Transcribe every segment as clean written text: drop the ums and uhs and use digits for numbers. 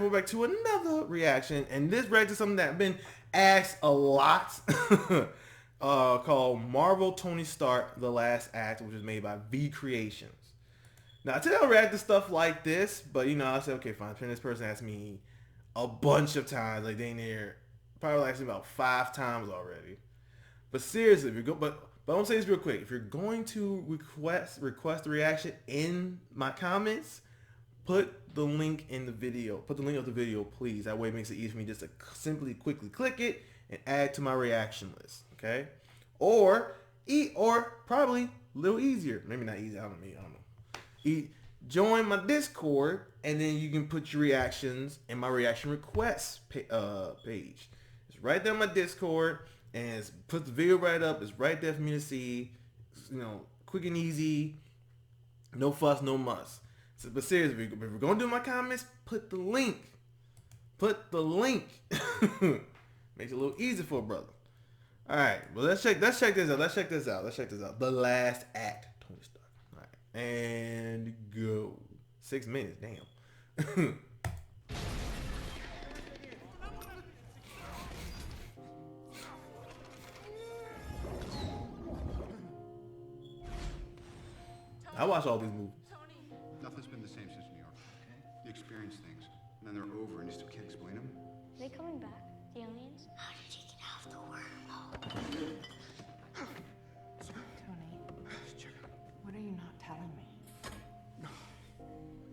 forward back to another reaction, and this reaction to something that's been asked a lot, called Marvel Tony Stark: The Last Act, which was made by V Creations. Now, today I'll react to stuff like this, but you know, I said, okay, fine. This person asked me a bunch of times, like they in there, probably asked me about 5 times already. But seriously, if you're but I'm gonna say this real quick. If you're going to request a reaction in my comments, put the link in the video. Put the link of the video, please. That way it makes it easy for me just to simply quickly click it and add to my reaction list. Okay? Or probably a little easier. Maybe not easy. I don't know. Join my Discord, and then you can put your reactions in my reaction requests page. It's right there on my Discord, and it's put the video right up. It's right there for me to see. It's, you know, quick and easy. No fuss, no muss. So, but seriously, if we're gonna do my comments, put the link. Put the link. Makes it a little easier for a brother. All right, well let's check this out. The Last Act, Tony Stark. All right, and go. 6 minutes, damn. I watch all these movies. Nothing's been the same since New York. You experience things, and then they're over, and you still can't explain them. Are they coming back, the aliens? How did you get out of the wormhole? Tony, what are you not telling me?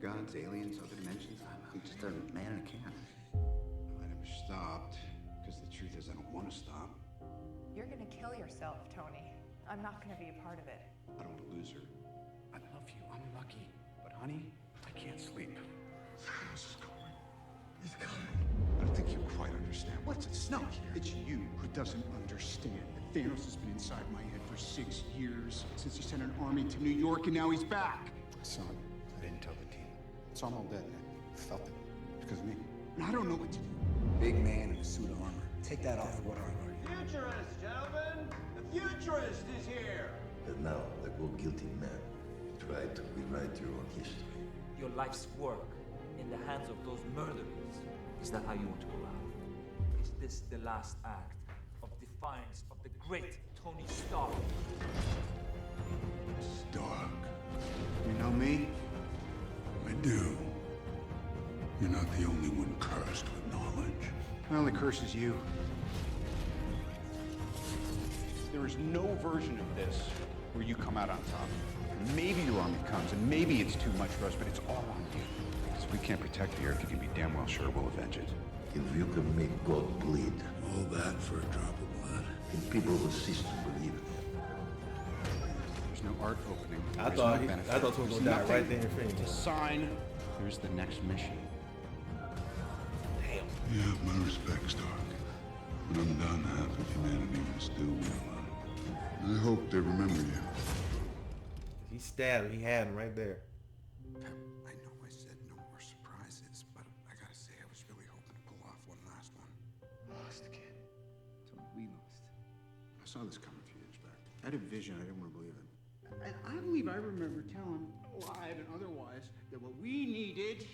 Gods, aliens, other dimensions. I'm just a man in a can. I never stopped, because the truth is I don't want to stop. You're gonna kill yourself, Tony. I'm not gonna be a part of it. I don't want to lose her. I love you. I'm lucky. But honey, I can't sleep. Thanos is coming. He's coming. I don't think you quite understand what's at stake here. It's you who doesn't understand that Thanos has been inside my head for 6 years, since he sent an army to New York, and now he's back. I saw it. I didn't tell the team. So I'm all dead, man. I felt it. It's because of me. And I don't know what to do. Big man in a suit of armor. Take that off. What are you? Futurist, gentlemen! The futurist is here! And now, like all guilty men, you try to rewrite your own history. Your life's work in the hands of those murderers. Is that how you want to go out? Is this the last act of defiance of the great Tony Stark? Stark. You know me? I do. You're not the only one cursed with knowledge. My only curse is you. There is no version of this where you come out on top. Maybe your army comes, and maybe it's too much for us, but it's all on you. Because if we can't protect the Earth, you can be damn well sure we'll avenge it. If you can make God bleed, All that for a drop of blood. and people will cease to believe it. There's no art opening. I There's thought no benefit. he was There's gonna die nothing right there in front of to me. sign. Here's the next mission. Damn. You have my respect, Stark. When I'm done, half of humanity will still be alive. I hope they remember you. He stabbed him. He had him right there. I know I said no more surprises, but I gotta say I was really hoping to pull off one last one. Lost, kid. That's what we lost. I saw this coming a few years back. I had a vision. I didn't want to believe it. And I believe I remember telling, live and otherwise, that what we needed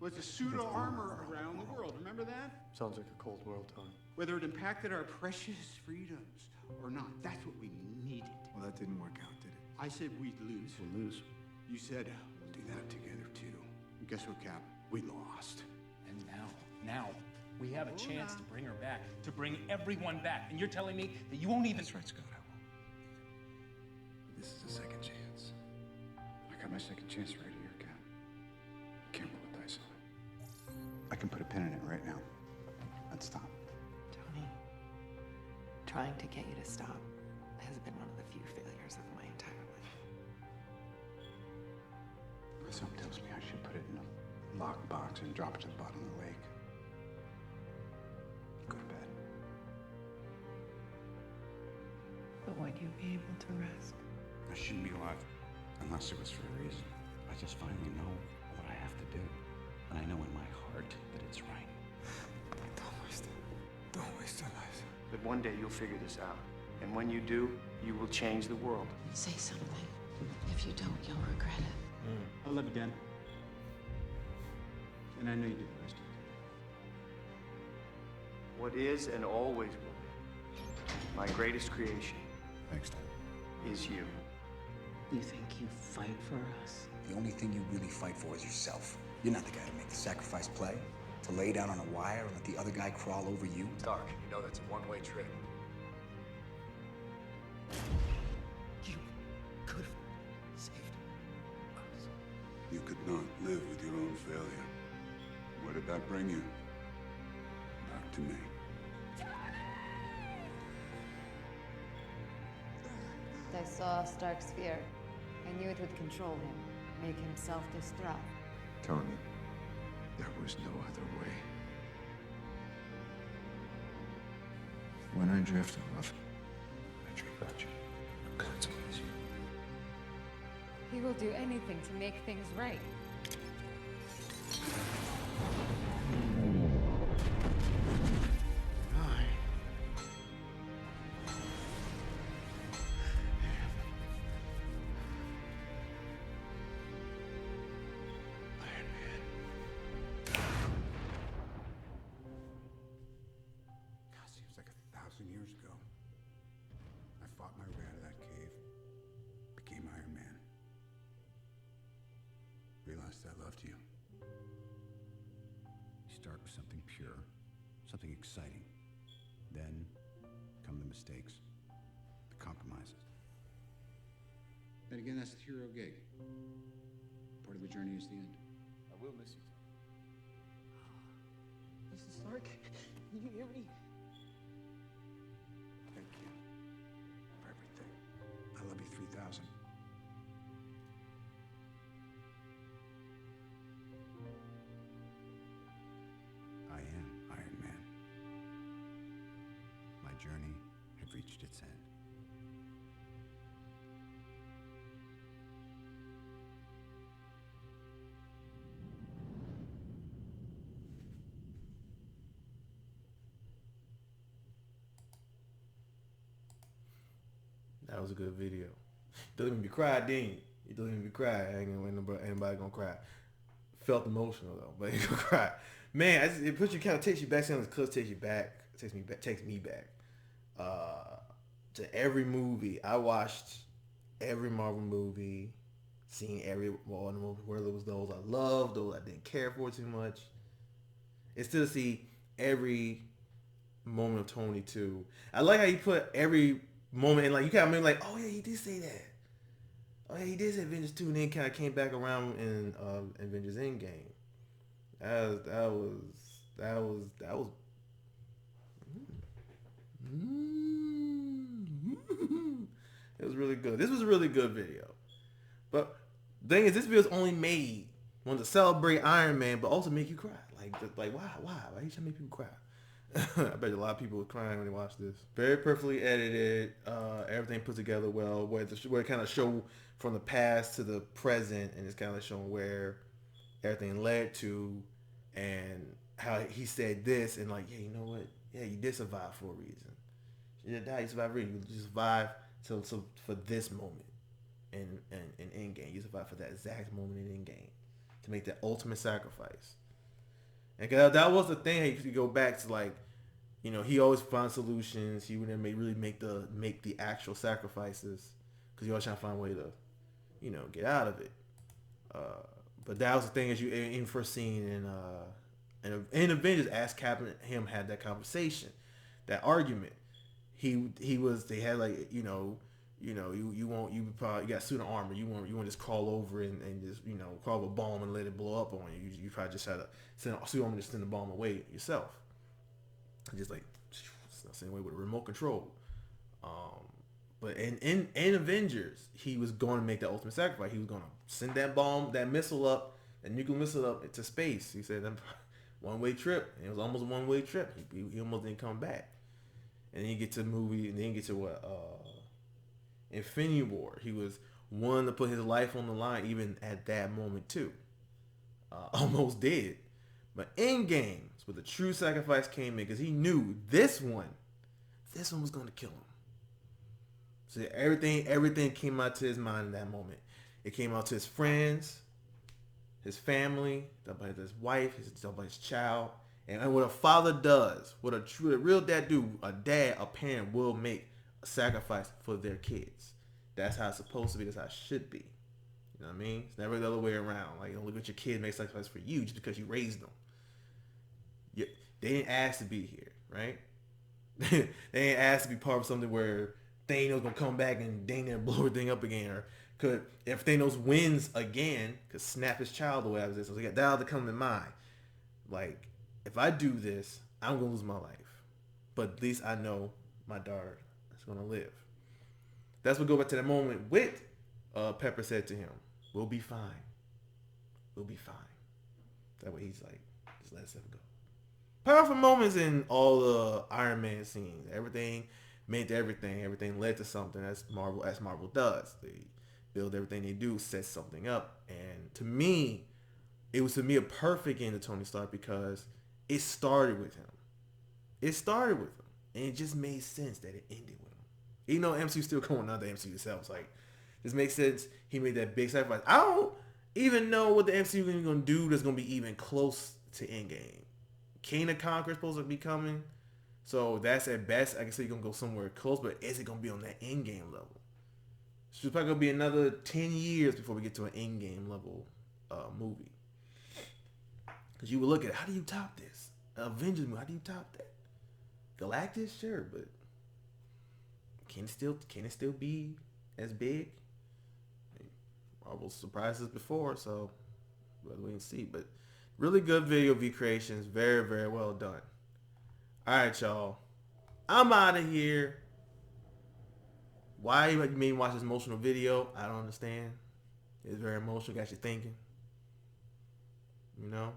was a pseudo-armor around the world. Remember that? Sounds like a cold world, Tony. Whether it impacted our precious freedoms or not, that's what we needed. Well, that didn't work out, did it? I said we'd lose. We'll lose. You said we'll do that together too. And guess what, Cap? We lost. And now, we have a chance to bring her back, to bring everyone back. And you're telling me that you won't even... That's right, Scott, I will. This is a second chance. I got my second chance right here, Cap. Can't roll the dice on it. I can put a pin in it right now. Let's stop. Tony, trying to get you to stop has been one of the few failures of my entire life. Something tells me I should put it in a lockbox and drop it to the bottom of the lake. Go to bed. But would you be able to rest? I shouldn't be alive unless it was for a reason. I just finally know what I have to do. And I know in my heart that it's right. Don't waste our lives. But one day you'll figure this out. And when you do, you will change the world. Say something. If you don't, you'll regret it. I love you, Dan. And I know you do the rest of it. What is and always will be my greatest creation. Thanks, Tom. Is you. You think you fight for us? The only thing you really fight for is yourself. You're not the guy to make the sacrifice play, to lay down on a wire and let the other guy crawl over you. Stark, you know that's a one-way trip. You could have saved us. You could not live with your own failure. Where did that bring you? Back to me. I saw Stark's fear. I knew it would control him, make him self-destruct. Tony, there was no other way. When I drift off, I dream about you. Consequence you. He will do anything to make things right. Seems like 1,000 years ago. I fought my way out of that cave, became Iron Man. Realized I loved you. You start with something pure, something exciting. Then come the mistakes, the compromises. Then again, that's the hero gig. Part of the journey is the end. I will miss you. Mrs. Stark, can you hear me? Thank you for everything. I love you 3,000. I am Iron Man. My journey had reached its end. That was a good video. Doesn't make me cry, didn't you? It doesn't make me cry. I ain't gonna anybody gonna cry. Felt emotional though, but ain't gonna cry. Man, it puts you, kind of takes you back. Sounds close, takes you back. Takes me back. To every movie I watched, every Marvel movie, seen every one of them, whether it was those I loved, those I didn't care for too much. It's still to see every moment of Tony too. I like how you put every moment in, like you kind of remember, like, oh yeah, he did say that. Oh yeah, he did say Avengers 2, and then kind of came back around in Avengers Endgame. That was. It was really good. This was a really good video. But the thing is, this video is only made to celebrate Iron Man, but also make you cry. Like why? Why are you trying to make people cry? I bet a lot of people were crying when they watched this. Very perfectly edited, everything put together well, where it kind of show from the past to the present, and it's kind of showing where everything led to, and how he said this, and like, yeah, you know what? Yeah, you did survive for a reason. You didn't die, you survived for a reason. You survived so for this moment in Endgame. You survived for that exact moment in Endgame to make that ultimate sacrifice. And that was the thing. If you go back to, like, you know, he always found solutions. He wouldn't really make the actual sacrifices, because he always trying to find a way to, you know, get out of it. But that was the thing, as you in first scene in Avengers, as Cap and him had that conversation, that argument. They had, like, you got suit of armor. You want just call over and just, you know, call up a bomb and let it blow up on you. You probably just had to send a suit armor to send the bomb away yourself. Just like send away with a remote control. But in Avengers, he was going to make that ultimate sacrifice. He was going to send that bomb, that missile up, that nuclear missile up into space. He said, one-way trip. And it was almost a one-way trip. He almost didn't come back. And then you get to the movie, and then you get to Infinity War. He was one to put his life on the line, even at that moment too. Almost did. But Endgame is where the true sacrifice came in, because he knew this one was going to kill him. So everything came out to his mind in that moment. It came out to his friends, his family, his wife, his child, And what a father does, what a real dad do, a parent will make a sacrifice for their kids. That's how it's supposed to be. That's how it should be. You know what I mean? It's never the other way around. Like, don't look at your kid make sacrifice for you just because you raised them. They didn't ask to be here, right? They didn't ask to be part of something where Thanos gonna come back and dang near blow everything up again, or if Thanos wins again, could snap his child away after this. So that ought to come to mind. Like, if I do this, I'm gonna lose my life, but at least I know my daughter is gonna live. That's what go back to that moment with Pepper said to him, "We'll be fine. We'll be fine." That way he's like, just let him go. Powerful moments in all the Iron Man scenes. Everything meant everything. Everything led to something. As Marvel does. They build everything they do, set something up. And to me, it was a perfect end to Tony Stark because it started with him. It started with him. And it just made sense that it ended with him. Even though MCU still going on the MCU itself. It's like, this makes sense. He made that big sacrifice. I don't even know what the MCU is going to do that's going to be even close to Endgame. King of Conqueror is supposed to be coming. So that's at best. I can say you're going to go somewhere close, but is it going to be on that Endgame level? It's probably going to be another 10 years before we get to an Endgame level movie. Because you would look at, how do you top this? Avengers movie, how do you top that? Galactus, sure, but can it still be as big? Marvel surprised us before, so we'll wait and see. But really good video V creations. Very, very well done. Alright, y'all. I'm out of here. Why you made me watch this emotional video, I don't understand. It's very emotional, got you thinking. You know?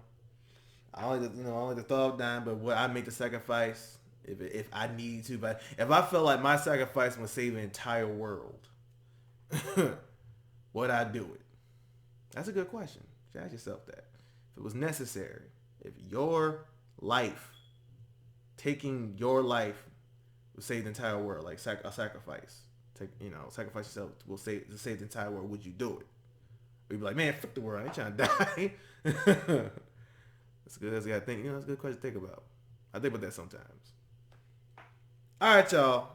I like the thought down, but what I make the sacrifice if I need to. But if I felt like my sacrifice would save the entire world, would I do it? That's a good question. You should ask yourself that. If it was necessary, if your life, taking your life would save the entire world, like a sacrifice, sacrifice yourself will save the entire world, would you do it? Or you'd be like, man, fuck the world, I ain't trying to die. That's good. That's a good thing. That's a good question to think about. I think about that sometimes. All right, y'all.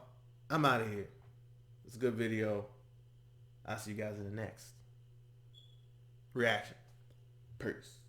I'm out of here. It's a good video. I'll see you guys in the next reaction. Peace.